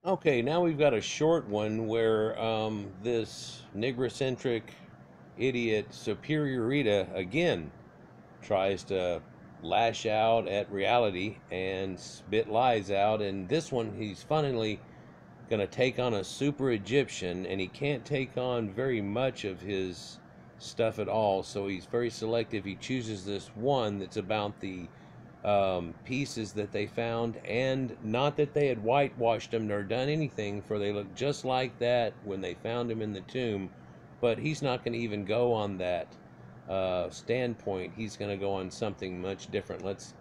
Okay, now we've got a short one where this Negrocentric idiot Supriorita again tries to lash out at reality and spit lies out. And this one, he's finally going to take on a super Egyptian, and he can't take on very much of his stuff at all. So he's very selective. He chooses this one that's about the pieces that they found, and not that they had whitewashed them nor done anything, for they look just like that when they found him in the tomb. But he's not going to even go on that standpoint. He's going to go on something much different. Let's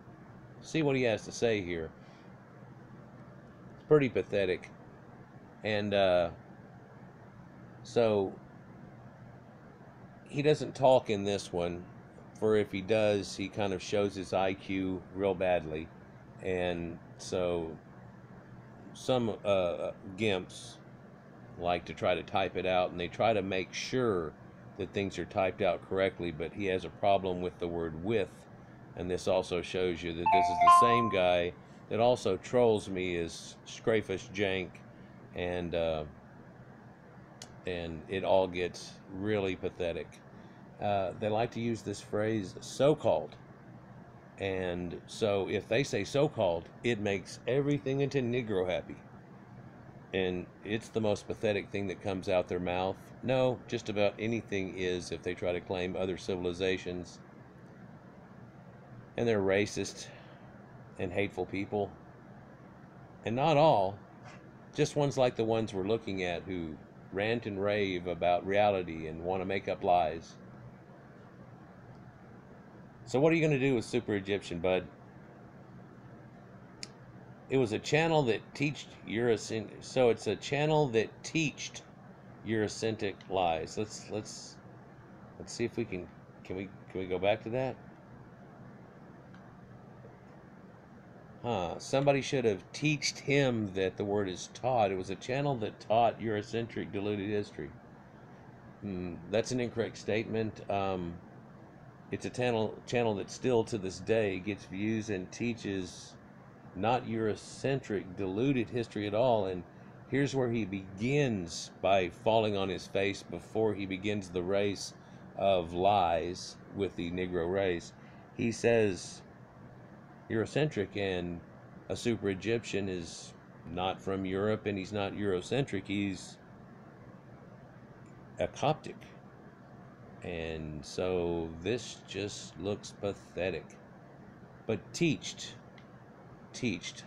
see what he has to say here. It's pretty pathetic. And so he doesn't talk in this one, for if he does, he kind of shows his IQ real badly. And so some gimps like to try to type it out, and they try to make sure that things are typed out correctly, but he has a problem with the word with. And this also shows you that this is the same guy that also trolls me as Scrafish Jank, and it all gets really pathetic. They like to use this phrase, so-called. And so if they say so-called, it makes everything into Negro happy. And it's the most pathetic thing that comes out their mouth. No, just about anything is if they try to claim other civilizations. And they're racist and hateful people. And not all, just ones like the ones we're looking at who rant and rave about reality and want to make up lies. So what are you going to do with Super Egyptian, bud? It was a channel that teached Eurocentric. So it's a channel that teached Eurocentric lies. Let's see if we can we go back to that? Somebody should have teached him that the word is taught. It was a channel that taught Eurocentric diluted history. That's an incorrect statement. It's a channel that still to this day gets views and teaches not Eurocentric diluted history at all. And here's where he begins by falling on his face before he begins the race of lies with the Negro race. He says Eurocentric and a super Egyptian is not from Europe, and he's not Eurocentric, he's a Coptic. And so this just looks pathetic. But teached.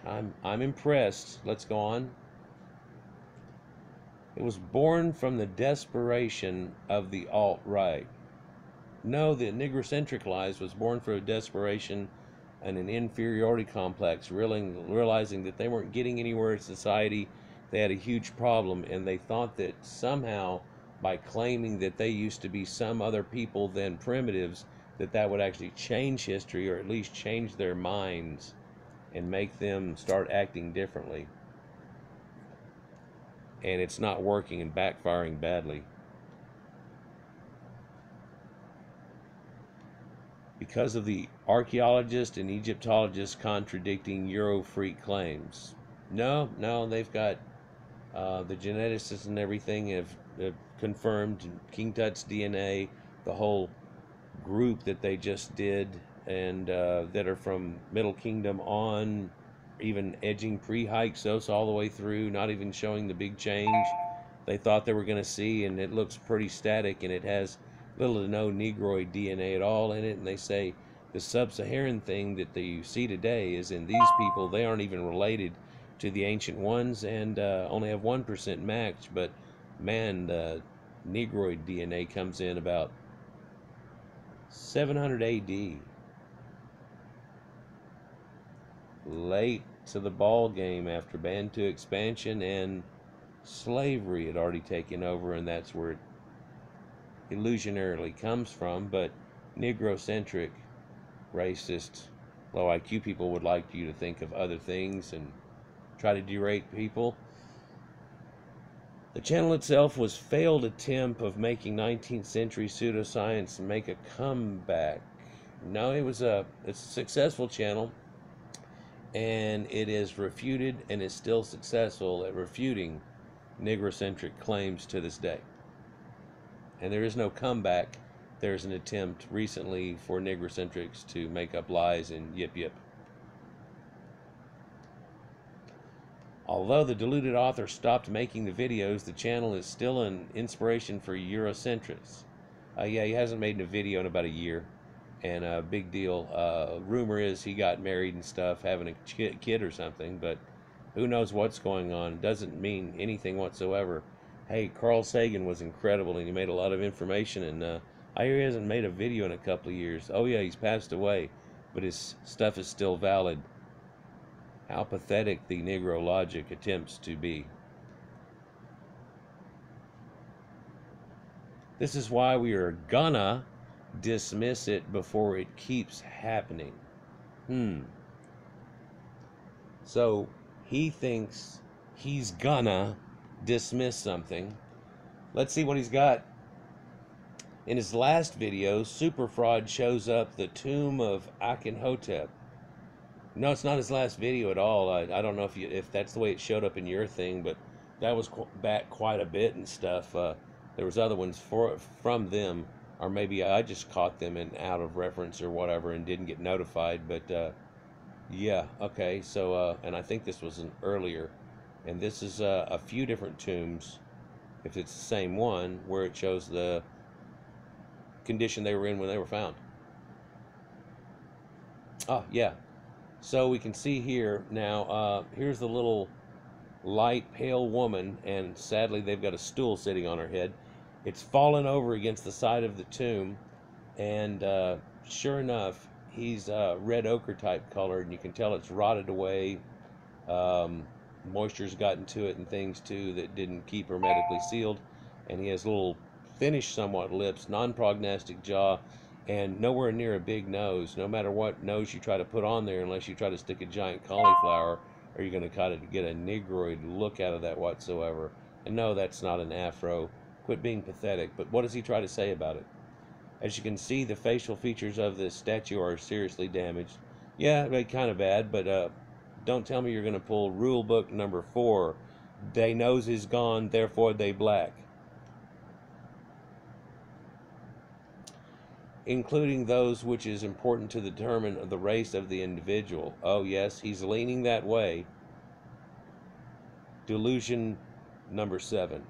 I'm impressed. Let's go on. It was born from the desperation of the alt-right. No, the Negrocentric lies was born from a desperation and an inferiority complex, realizing that they weren't getting anywhere in society. They had a huge problem, and they thought that somehow by claiming that they used to be some other people than primitives, that would actually change history, or at least change their minds and make them start acting differently. And it's not working and backfiring badly. Because of the archaeologists and Egyptologists contradicting Eurofreak claims. No, they've got the geneticists and everything have confirmed King Tut's DNA, the whole group that they just did, and that are from Middle Kingdom on, even edging pre-Hyksos all the way through, not even showing the big change they thought they were going to see. And it looks pretty static, and it has little to no Negroid DNA at all in it. And they say the sub-Saharan thing that you see today is in these people. They aren't even related to the ancient ones, and only have 1% match. But man, the Negroid DNA comes in about 700 AD. Late to the ball game after Bantu expansion, and slavery had already taken over, and that's where it illusionarily comes from. But Negrocentric, racist, low IQ people would like you to think of other things and try to derate people. The channel itself was failed attempt of making 19th century pseudoscience make a comeback. No, it's a successful channel. and it is refuted and is still successful at refuting Negrocentric claims to this day. And there is no comeback. There's an attempt recently for Negrocentrics to make up lies and yip yip. Although the deluded author stopped making the videos, the channel is still an inspiration for Eurocentrics. Yeah, he hasn't made a video in about a year, and a big deal. Rumor is he got married and stuff, having a kid or something, but who knows what's going on. It doesn't mean anything whatsoever. Hey, Carl Sagan was incredible, and he made a lot of information, and I hear he hasn't made a video in a couple of years. Oh yeah, he's passed away, but his stuff is still valid. How pathetic the Negro logic attempts to be. This is why we are gonna dismiss it before it keeps happening. So he thinks he's gonna dismiss something. Let's see what he's got. In his last video, Super Fraud shows up the tomb of Akhenhotep. No, it's not his last video at all. I don't know if that's the way it showed up in your thing, but that was back quite a bit and stuff. There was other ones from them, or maybe I just caught them in out of reference or whatever and didn't get notified. But yeah, okay. So and I think this was an earlier, and this is a few different tombs, if it's the same one, where it shows the condition they were in when they were found. Oh yeah. So we can see here now, here's the little light pale woman, and sadly they've got a stool sitting on her head. It's fallen over against the side of the tomb, and sure enough, he's red ochre type colored, and you can tell it's rotted away. Moisture's gotten to it and things too that didn't keep hermetically sealed, and he has little finished somewhat lips, non-prognostic jaw, and nowhere near a big nose. No matter what nose you try to put on there, unless you try to stick a giant cauliflower, are you going to kind of get a negroid look out of that whatsoever. And no, that's not an afro. Quit being pathetic. But what does he try to say about it? As you can see, the facial features of this statue are seriously damaged. Yeah, kind of bad, but don't tell me you're going to pull rule book number 4. They nose is gone, therefore they black. Including those which is important to determine the race of the individual. Oh yes, he's leaning that way. Delusion number 7.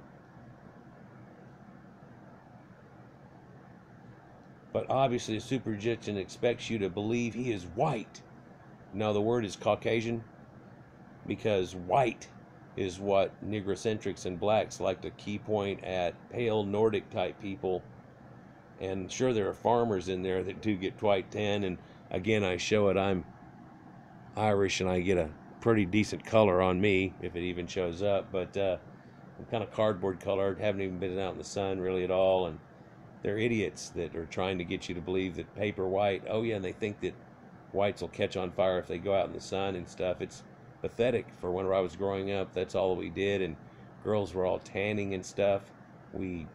But obviously a Super-Egyptian expects you to believe he is white. No, the word is Caucasian, because white is what Negrocentrics and blacks like to key point at pale Nordic type people. And sure, there are farmers in there that do get quite tan, and again, I show it, I'm Irish and I get a pretty decent color on me, if it even shows up, but I'm kind of cardboard colored, haven't even been out in the sun really at all, and they're idiots that are trying to get you to believe that paper white, oh yeah, and they think that whites will catch on fire if they go out in the sun and stuff. It's pathetic. For when I was growing up, that's all we did, and girls were all tanning and stuff. We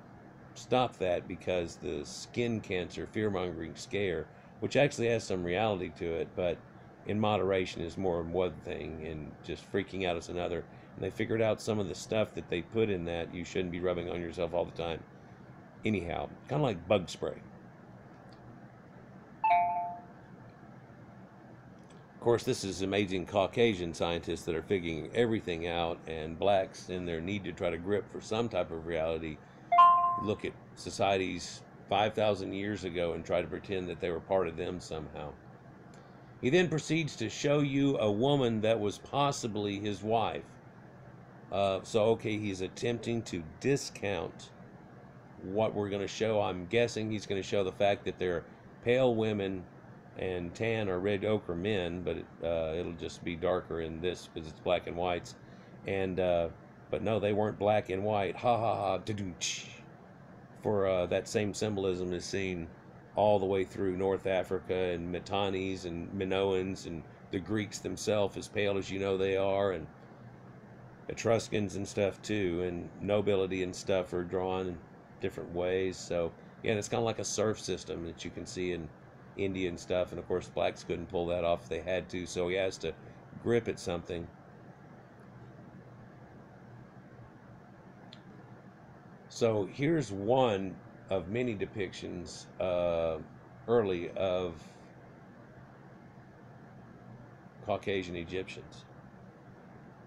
stopped that because the skin cancer fear-mongering scare, which actually has some reality to it, but in moderation is more one thing, and just freaking out is another. And they figured out some of the stuff that they put in that you shouldn't be rubbing on yourself all the time. Anyhow, kind of like bug spray. Of course, this is amazing Caucasian scientists that are figuring everything out, and blacks in their need to try to grip for some type of reality look at societies 5,000 years ago and try to pretend that they were part of them somehow. He then proceeds to show you a woman that was possibly his wife. So, okay, he's attempting to discount what we're going to show. I'm guessing he's going to show the fact that they're pale women and tan or red ochre men, but it'll just be darker in this because it's black and whites. And but no, they weren't black and white. Ha ha ha. Da-doo-ch. For that same symbolism is seen all the way through North Africa and Mitannis and Minoans, and the Greeks themselves, as pale as you know they are, and Etruscans and stuff too, and nobility and stuff are drawn in different ways. So yeah, it's kind of like a serf system that you can see in India and stuff, and of course blacks couldn't pull that off if they had to, so he has to grip at something. So here's one of many depictions early of Caucasian Egyptians,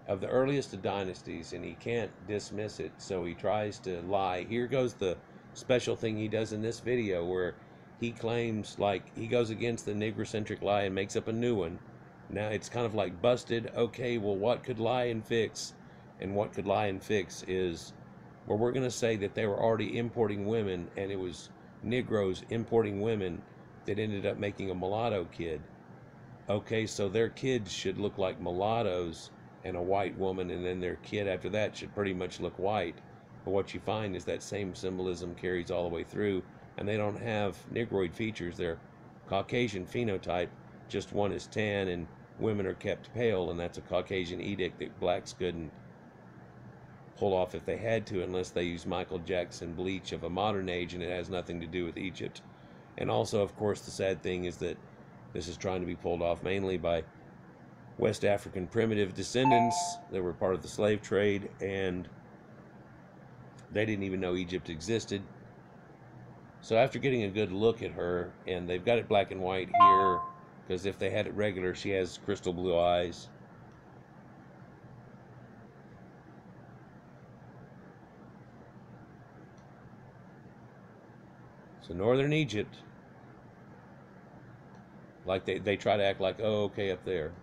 of the earliest of dynasties, and he can't dismiss it, so he tries to lie. Here goes the special thing he does in this video, where he claims, like, he goes against the Negrocentric lie and makes up a new one. Now it's kind of like busted. Okay, well, what could lie and fix? And what could lie and fix is, well, we're going to say that they were already importing women, and it was Negroes importing women that ended up making a mulatto kid. Okay, so their kids should look like mulattoes and a white woman, and then their kid after that should pretty much look white. But what you find is that same symbolism carries all the way through, and they don't have Negroid features. They're Caucasian phenotype, just one is tan and women are kept pale, and that's a Caucasian edict that blacks couldn't pull off if they had to, unless they use Michael Jackson bleach of a modern age, and it has nothing to do with Egypt. And also, of course, the sad thing is that this is trying to be pulled off mainly by West African primitive descendants that were part of the slave trade, and they didn't even know Egypt existed. So after getting a good look at her, and they've got it black and white here, because if they had it regular, she has crystal blue eyes. So northern Egypt, like they try to act like, oh, okay, up there.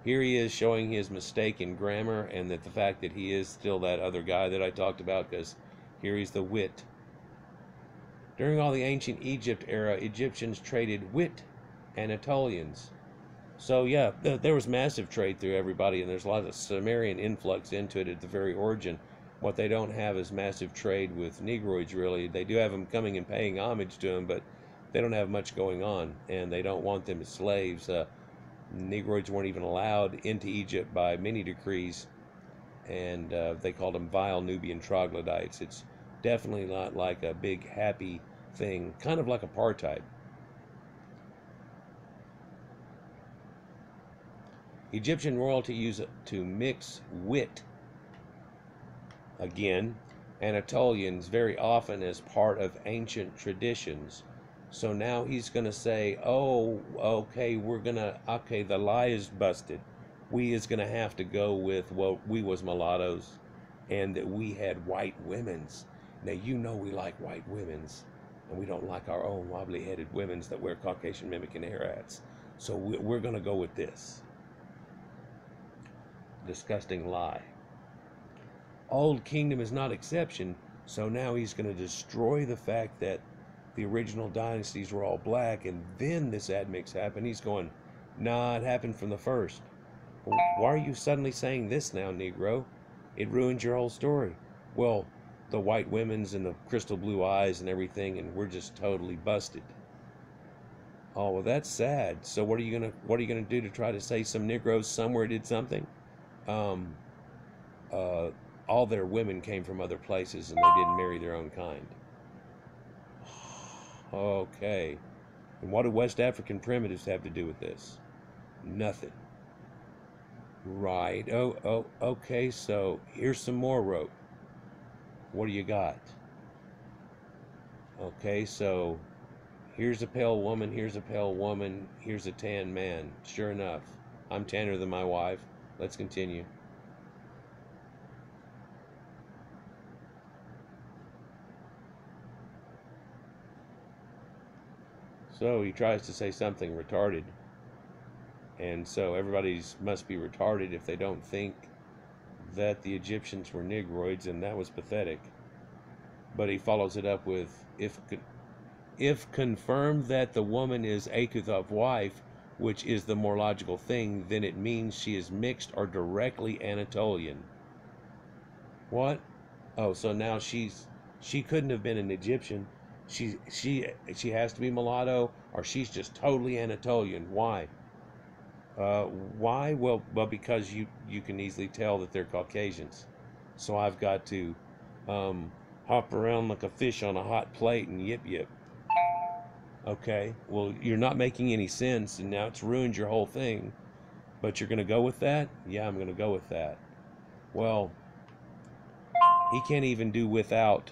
Here he is showing his mistake in grammar, and that the fact that he is still that other guy that I talked about, because here he's the wit. During all the ancient Egypt era, Egyptians traded with Anatolians. So yeah, there was massive trade through everybody, and there's a lot of Sumerian influx into it at the very origin. What they don't have is massive trade with Negroids, really. They do have them coming and paying homage to them, but they don't have much going on, and they don't want them as slaves. Negroids weren't even allowed into Egypt by many decrees, and they called them vile Nubian troglodytes. It's definitely not like a big happy thing, kind of like apartheid. Egyptian royalty used to mix wit, again, Anatolians very often as part of ancient traditions. So now he's going to say, oh, okay, okay, the lie is busted. We is going to have to go with, well, we was mulattoes, and that we had white women's. Now, you know we like white women's, and we don't like our own wobbly-headed women's that wear Caucasian mimicking hair hats. So we're going to go with this. Disgusting lie. Old Kingdom is not exception, so now he's going to destroy the fact that the original dynasties were all black, and then this admix happened. He's going, nah, it happened from the first. Well, why are you suddenly saying this now, Negro? It ruins your whole story. Well, the white women's and the crystal blue eyes and everything, and we're just totally busted. Oh, well, that's sad. So what are you gonna do to try to say some Negroes somewhere did something? All their women came from other places, and they didn't marry their own kind. Okay. And what do West African primitives have to do with this? Nothing. Right. Oh, okay, so here's some more rope. What do you got? Okay, so here's a pale woman, here's a pale woman, here's a tan man. Sure enough, I'm tanner than my wife. Let's continue. So he tries to say something retarded. And so everybody's must be retarded if they don't think that the Egyptians were Negroids, and that was pathetic. But he follows it up with, if confirmed that the woman is Akuthop's wife, which is the more logical thing, then it means she is mixed or directly Anatolian. What? Oh, so now she couldn't have been an Egyptian. She has to be mulatto, or she's just totally Anatolian. Why? Why? Well, because you can easily tell that they're Caucasians. So I've got to hop around like a fish on a hot plate and yip yip. Okay, well, you're not making any sense, and now it's ruined your whole thing. But you're going to go with that? Yeah, I'm going to go with that. Well, he can't even do without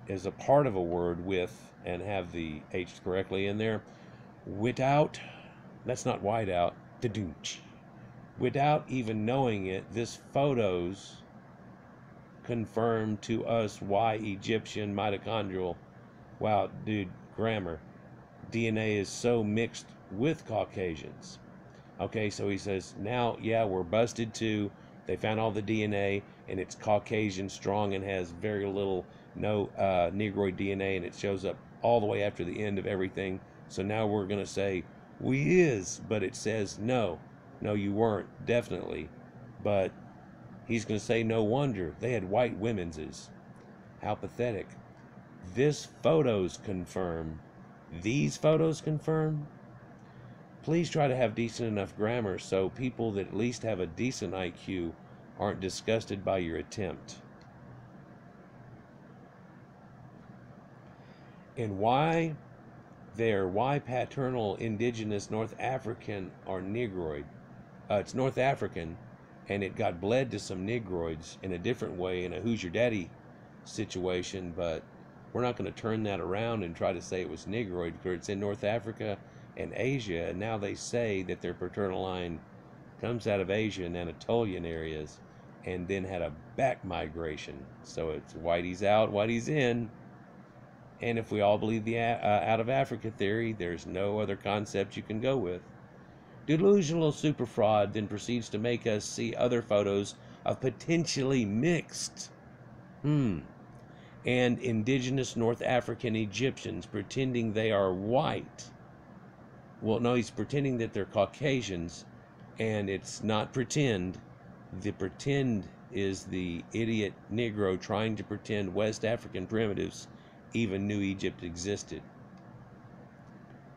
as a part of a word with and have the H correctly in there. Without, that's not whiteout. Without even knowing it, this photos confirm to us why Egyptian mitochondrial. Wow, dude, grammar. DNA is so mixed with Caucasians. Okay, so he says, now, yeah, we're busted too. They found all the DNA, and it's Caucasian strong and has very little, no Negroid DNA, and it shows up all the way after the end of everything. So now we're going to say, we is, but it says, no, you weren't, definitely. But he's going to say, no wonder. They had white women's. How pathetic. This photos confirm. These photos confirm. Please try to have decent enough grammar so people that at least have a decent IQ aren't disgusted by your attempt. And why paternal indigenous North African are Negroid? It's North African, and it got bled to some Negroids in a different way in a Who's Your Daddy situation, but we're not going to turn that around and try to say it was Negroid because it's in North Africa and Asia, and now they say that their paternal line comes out of Asia and Anatolian areas and then had a back migration. So it's whitey's out, whitey's in. And if we all believe the out of Africa theory, there's no other concept you can go with. Delusional super fraud then proceeds to make us see other photos of potentially mixed and indigenous North African Egyptians pretending they are white. Well, no, he's pretending that they're Caucasians, and it's not pretend. The pretend is the idiot Negro trying to pretend West African primitives even knew Egypt existed.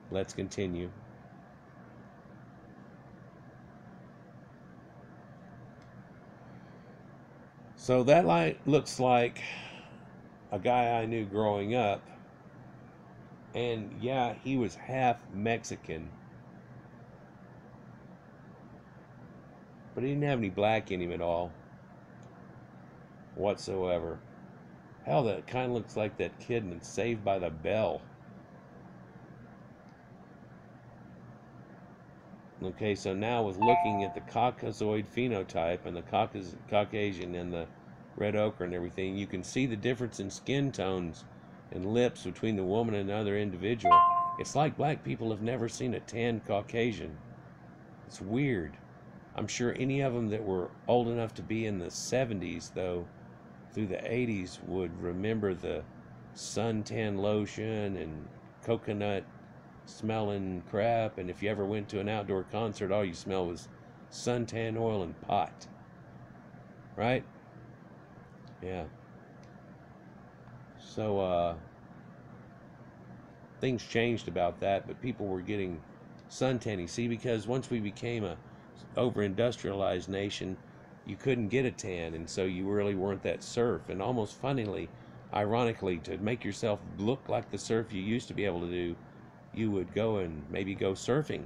Let's continue. So that looks like a guy I knew growing up. And yeah, he was half Mexican. But he didn't have any black in him at all. Whatsoever. Hell, that kind of looks like that kid in Saved by the Bell. Okay, so now with looking at the Caucasoid phenotype and the Caucasian and the red ochre and everything, you can see the difference in skin tones and lips between the woman and another individual. It's like black people have never seen a tanned Caucasian. It's weird. I'm sure any of them that were old enough to be in the 70s, though, through the 80s, would remember the suntan lotion and coconut smelling crap, and if you ever went to an outdoor concert, all you smell was suntan oil and pot. Right? Yeah. So, things changed about that, but people were getting suntan. You see, because once we became a over-industrialized nation, you couldn't get a tan, and so you really weren't that surf. And almost funnily, ironically, to make yourself look like the surf you used to be able to do, you would go and maybe go surfing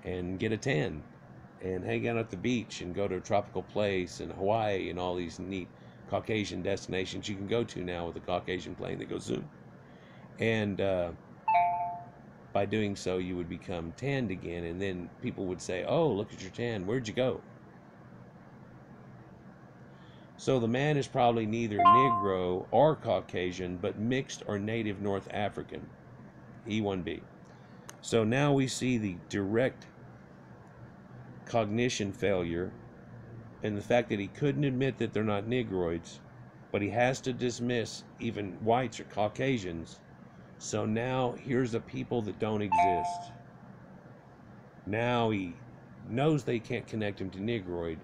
and get a tan and hang out at the beach and go to a tropical place in Hawaii and all these neat Caucasian destinations you can go to now with a Caucasian plane that goes zoom. And by doing so, you would become tanned again, and then people would say, oh, look at your tan, where'd you go? So the man is probably neither Negro or Caucasian, but mixed or native North African. E1B. So now we see the direct cognition failure and the fact that he couldn't admit that they're not Negroids, but he has to dismiss even whites or Caucasians. So now here's a people that don't exist. Now he knows they can't connect him to Negroid,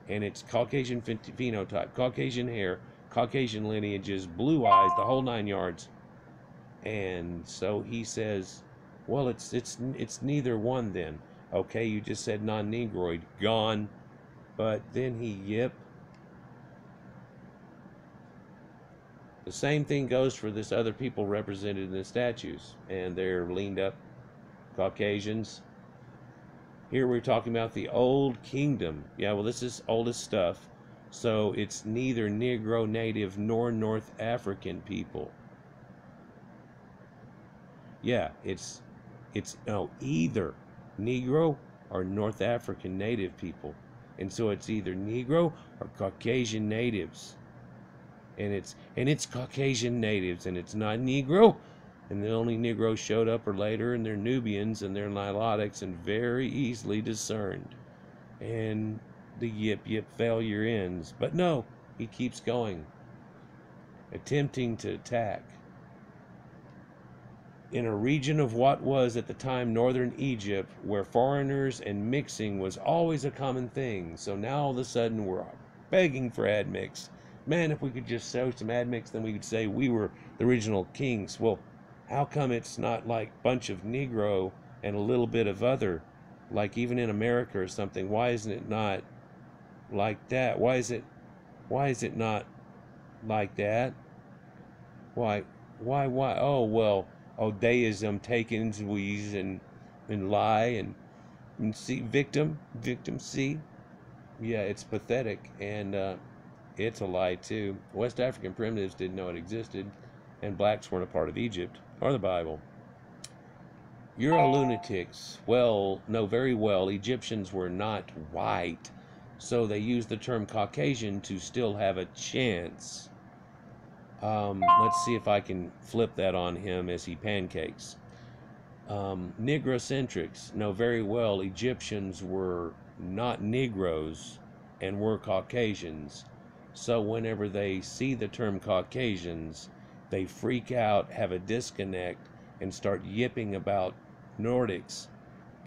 and it's Caucasian phenotype, Caucasian hair, Caucasian lineages, blue eyes, the whole 9 yards. And so he says, well, it's neither one then. Okay, you just said non-Negroid, gone. But then he The same thing goes for this other people represented in the statues, and they're leaned up Caucasians. Here we're talking about the Old Kingdom. Yeah, well, this is oldest stuff. So it's neither Negro native nor North African people. Yeah, it's no, either Negro or North African native people. And so it's either Negro or Caucasian natives. And it's Caucasian natives, and it's not Negro. And the only Negroes showed up or later, and they're Nubians and they're Nilotics and very easily discerned. And the yip yip failure ends. But no, he keeps going, attempting to attack. In a region of what was at the time northern Egypt, where foreigners and mixing was always a common thing. So now all of a sudden we're begging for admix. Man, if we could just show some admix, then we could say we were the original kings. Well, how come it's not like a bunch of Negro and a little bit of other, like even in America or something? Why isn't it not like that? Why is it not like that? Why? Oh, well, deism, take and squeeze and lie and see, victim, see? Yeah, it's pathetic, and it's a lie too. West African primitives didn't know it existed, and blacks weren't a part of Egypt or the Bible. Euro lunatics. Well, know very well Egyptians were not white, so they used the term Caucasian to still have a chance. Let's see if I can flip that on him as he pancakes. Negrocentrics know very well Egyptians were not Negroes and were Caucasians. So whenever they see the term Caucasians, they freak out, have a disconnect, and start yipping about Nordics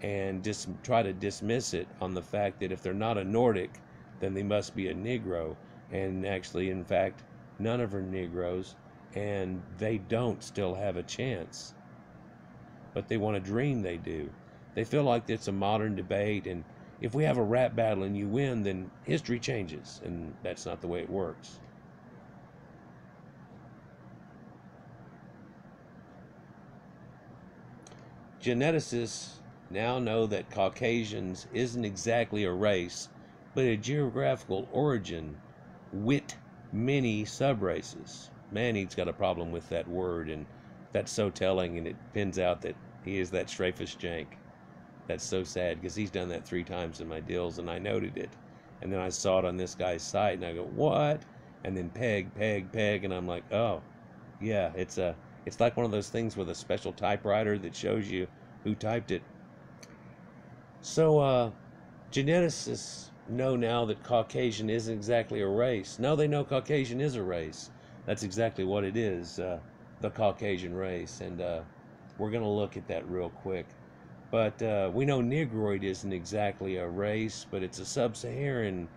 and try to dismiss it on the fact that if they're not a Nordic, then they must be a Negro. And actually, in fact, none of them are Negroes, and they don't still have a chance. But they want to dream they do. They feel like it's a modern debate, and if we have a rap battle and you win, then history changes, and that's not the way it works. Geneticists now know that Caucasians isn't exactly a race, but a geographical origin with many subraces. Manny's got a problem with that word, and that's so telling, and it pins out that he is that strafest jank. That's so sad, because he's done that 3 times in my deals, and I noted it. And then I saw it on this guy's site, and I go, what? And then peg, and I'm like, oh, yeah, it's like one of those things with a special typewriter that shows you who typed it. So, geneticists know now that Caucasian isn't exactly a race. No, they know Caucasian is a race. That's exactly what it is, the Caucasian race. And we're going to look at that real quick. But we know Negroid isn't exactly a race, but it's a sub-Saharan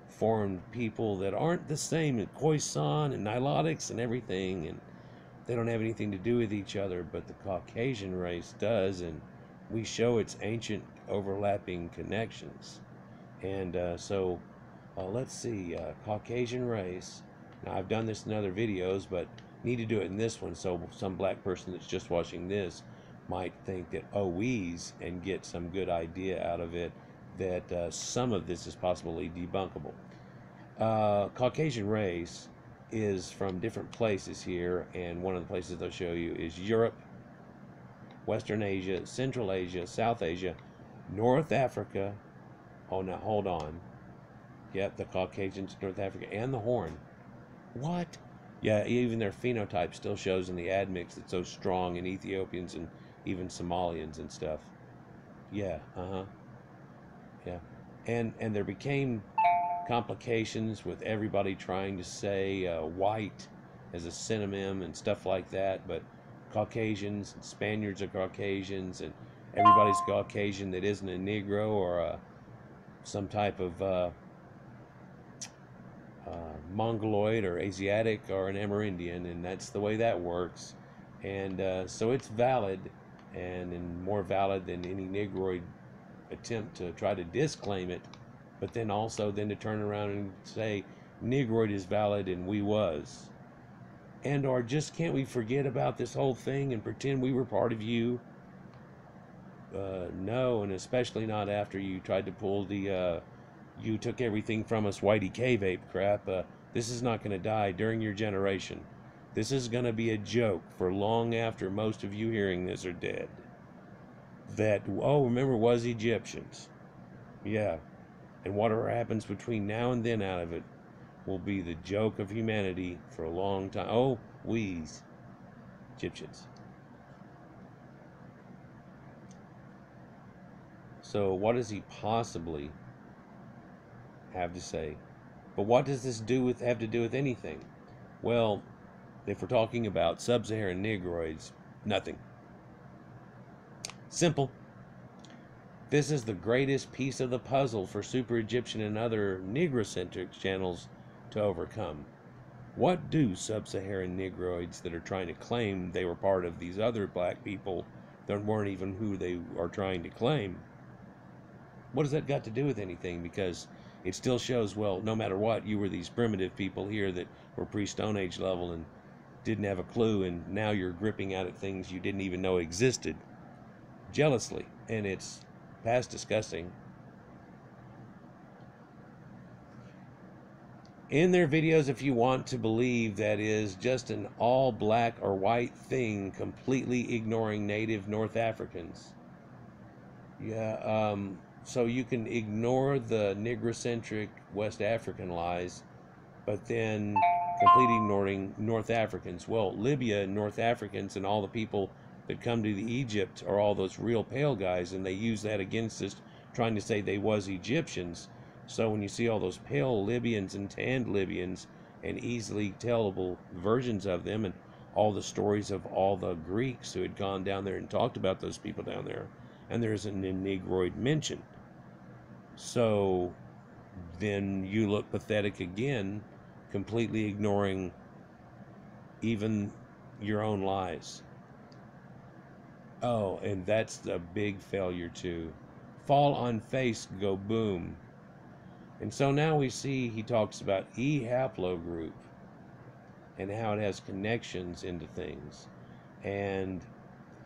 formed people that aren't the same as Khoisan and Nilotics and everything, and they don't have anything to do with each other, but the Caucasian race does, and we show its ancient overlapping connections. And so let's see, Caucasian race. Now, I've done this in other videos, but need to do it in this one, so some black person that's just watching this might think that OEs and get some good idea out of it, that some of this is possibly debunkable. Caucasian race is from different places here, and one of the places I'll show you is Europe, Western Asia, Central Asia, South Asia, North Africa. Oh, now hold on. Yep, the Caucasians, North Africa, and the Horn. What? Yeah, even their phenotype still shows in the admix that's so strong in Ethiopians and even Somalians and stuff. Yeah, yeah. And there became complications with everybody trying to say white as a synonym and stuff like that, but Caucasians and Spaniards are Caucasians, and everybody's Caucasian that isn't a Negro or some type of Mongoloid or Asiatic or an Amerindian, and that's the way that works. And so it's valid, and more valid than any Negroid attempt to try to disclaim it, but then also then to turn around and say Negroid is valid and we was. And or just can't we forget about this whole thing and pretend we were part of you? No, and especially not after you tried to pull the you took everything from us whitey cave ape crap. This is not going to die during your generation. This is going to be a joke for long after most of you hearing this are dead. That, oh, remember, was Egyptians. Yeah. And whatever happens between now and then out of it will be the joke of humanity for a long time. Oh, we's Egyptians. So what does he possibly have to say? But what does this have to do with anything? Well, if we're talking about sub-Saharan Negroids, nothing. Simple. This is the greatest piece of the puzzle for Super Egyptian and other Negrocentric channels to overcome. What do sub-Saharan Negroids that are trying to claim they were part of these other black people that weren't even who they are trying to claim? What does that got to do with anything? Because it still shows, well, no matter what, you were these primitive people here that were pre-Stone Age level and didn't have a clue, and now you're gripping out at things you didn't even know existed jealously, and it's past disgusting. In their videos, if you want to believe that is just an all black or white thing, completely ignoring native North Africans. Yeah, so you can ignore the Negrocentric West African lies, but then completely ignoring North Africans. Well, Libya, North Africans, and all the people that come to the Egypt are all those real pale guys, and they use that against us, trying to say they was Egyptians. So when you see all those pale Libyans and tanned Libyans and easily tellable versions of them, and all the stories of all the Greeks who had gone down there and talked about those people down there, and there isn't a Negroid mention. So then you look pathetic again, completely ignoring even your own lies. Oh, and that's a big failure too. Fall on face, go boom. And so now we see he talks about E haplogroup and how it has connections into things. And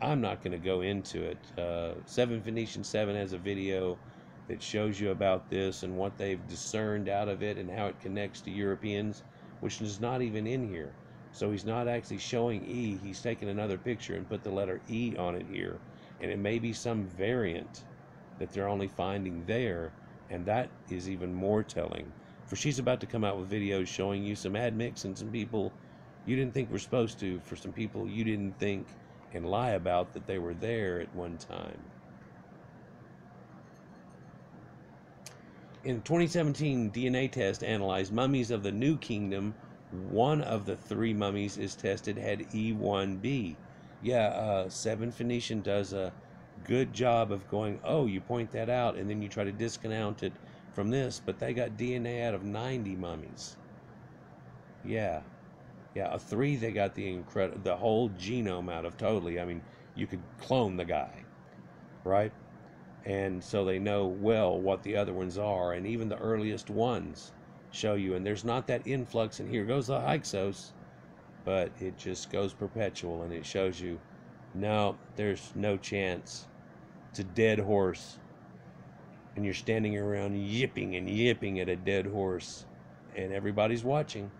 I'm not going to go into it. 7 Phoenician 7 has a video that shows you about this and what they've discerned out of it and how it connects to Europeans, which is not even in here. So he's not actually showing E. He's taken another picture and put the letter E on it here. And it may be some variant that they're only finding there. And that is even more telling. For she's about to come out with videos showing you some admix and some people you didn't think were supposed to, for some people you didn't think and lie about that they were there at one time. In 2017 DNA test analyzed mummies of the New Kingdom. One of the 3 mummies is tested had E1B. Yeah, 7 Phoenician does a good job of going, oh, you point that out, and then you try to discount it from this, but they got DNA out of 90 mummies. Yeah, a 3 they got the whole genome out of totally. I mean, you could clone the guy, right? And so they know well what the other ones are, and even the earliest ones show you. And there's not that influx, and here goes the Hyksos, but it just goes perpetual, and it shows you, no, there's no chance. It's a dead horse, and you're standing around yipping and yipping at a dead horse, and everybody's watching.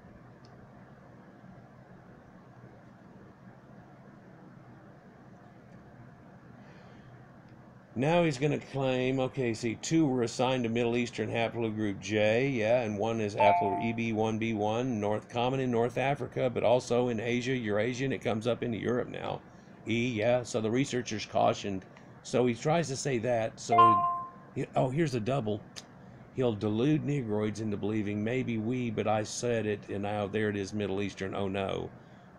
Now he's going to claim, okay, see, 2 were assigned to Middle Eastern haplogroup J, yeah, and 1 is EB1B1, common in North Africa, but also in Asia, Eurasia, and it comes up into Europe now. E, yeah, so the researchers cautioned. So he tries to say that, so, oh, here's a double. He'll delude Negroids into believing maybe we, but I said it, and now there it is, Middle Eastern, oh no.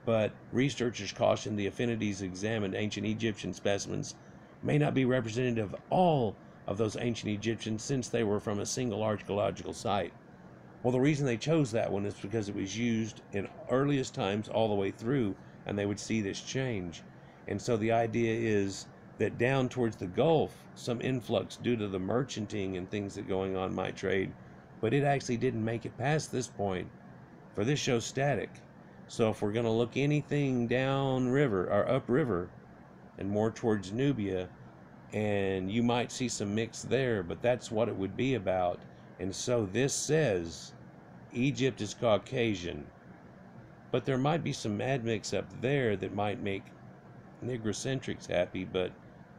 But researchers cautioned the affinities examined ancient Egyptian specimens may not be representative of all of those ancient Egyptians since they were from a single archaeological site. Well, the reason they chose that one is because it was used in earliest times all the way through, and they would see this change. And so the idea is that down towards the Gulf, some influx due to the merchanting and things that going on might trade, but it actually didn't make it past this point. For this show's static. So if we're going to look anything down river or upriver and more towards Nubia, and you might see some mix there, but that's what it would be about. And so this says Egypt is Caucasian, but there might be some admix up there that might make Negrocentrics happy, but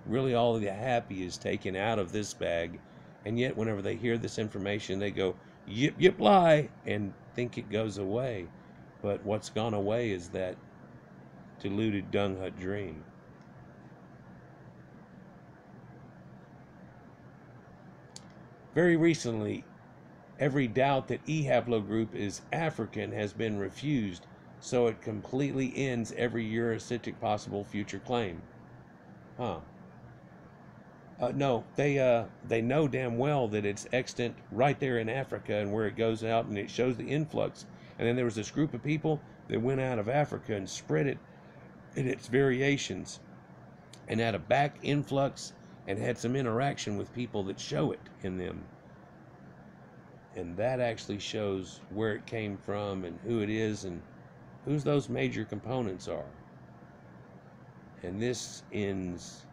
really all of the happy is taken out of this bag. And yet whenever they hear this information, they go, yip, yip, lie, and think it goes away. But what's gone away is that deluded dung hut dream. Very recently, every doubt that E haplogroup is African has been refused, so it completely ends every Eurocentric possible future claim. Huh. No, they know damn well that it's extant right there in Africa, and where it goes out and it shows the influx. And then there was this group of people that went out of Africa and spread it in its variations, and had a back influx and had some interaction with people that show it in them. And that actually shows where it came from and who it is and whose those major components are. And this ends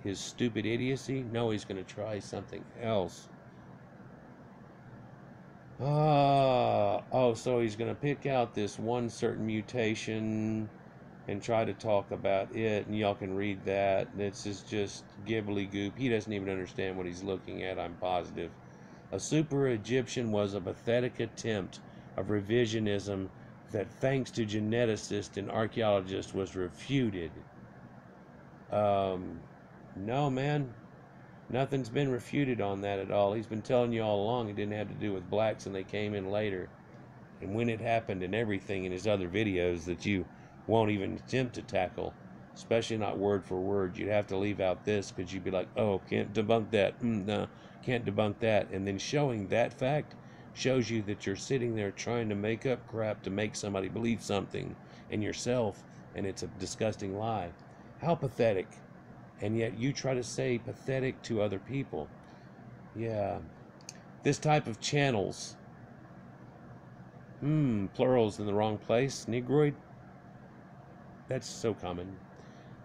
his stupid idiocy. No, he's going to try something else. Oh, so he's going to pick out this one certain mutation and try to talk about it, and y'all can read that. This is just gibbly goop. He doesn't even understand what he's looking at, I'm positive. A super-Egyptian was a pathetic attempt of revisionism that, thanks to geneticists and archaeologists, was refuted. No, man. Nothing's been refuted on that at all. He's been telling you all along it didn't have to do with blacks and they came in later. And when it happened and everything in his other videos that you won't even attempt to tackle, especially not word for word. You'd have to leave out this because you'd be like, oh, can't debunk that. No, can't debunk that. And then showing that fact shows you that you're sitting there trying to make up crap to make somebody believe something in yourself, and it's a disgusting lie. How pathetic. And yet you try to say pathetic to other people. Yeah. This type of channels. Plural's in the wrong place. Negroid. That's so common.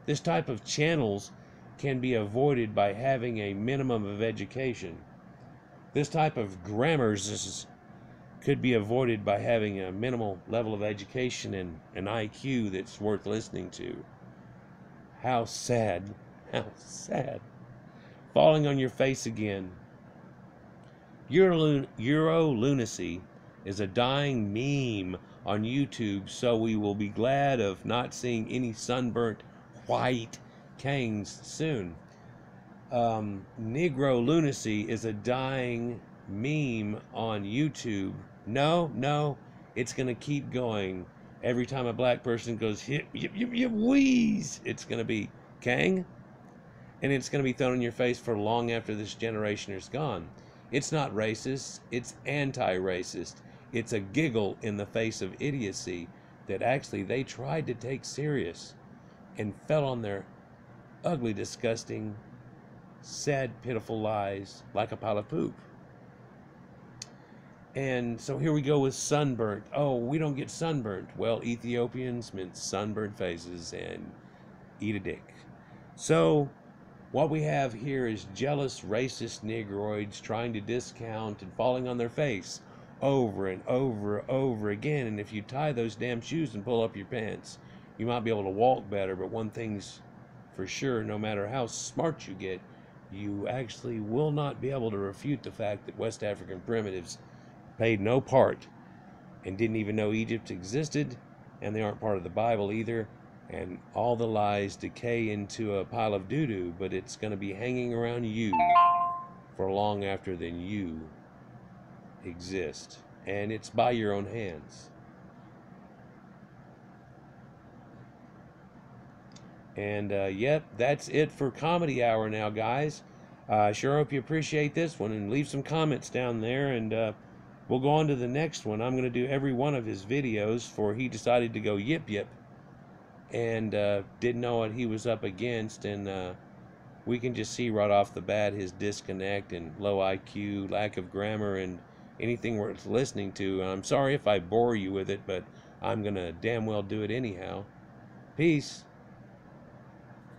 This type of channels can be avoided by having a minimum of education. This type of grammars could be avoided by having a minimal level of education and an IQ that's worth listening to. How sad. How sad. Falling on your face again. Euro-lunacy is a dying meme on YouTube, so we will be glad of not seeing any sunburnt white kangs soon. Negro lunacy is a dying meme on YouTube. No, it's gonna keep going. Every time a black person goes yip wheeze, it's gonna be kang, and it's gonna be thrown in your face for long after this generation is gone. It's not racist, it's anti-racist. It's a giggle in the face of idiocy that actually they tried to take serious and fell on their ugly, disgusting, sad, pitiful lies like a pile of poop. And so here we go with sunburnt. Oh, we don't get sunburnt. Well, Ethiopians meant sunburnt faces and eat a dick. So what we have here is jealous, racist negroids trying to discount and falling on their face over and over again. And if you tie those damn shoes and pull up your pants, you might be able to walk better. But one thing's for sure, no matter how smart you get, you actually will not be able to refute the fact that West African primitives played no part and didn't even know Egypt existed, and they aren't part of the Bible either. And all the lies decay into a pile of doo-doo, but it's going to be hanging around you for long after than you exist, and it's by your own hands. And yep, that's it for Comedy Hour now, guys. I sure hope you appreciate this one, and leave some comments down there, and we'll go on to the next one. I'm going to do every one of his videos, for he decided to go yip and didn't know what he was up against, and we can just see right off the bat his disconnect and low IQ, lack of grammar, and anything worth listening to. I'm sorry if I bore you with it, but I'm gonna damn well do it anyhow. Peace.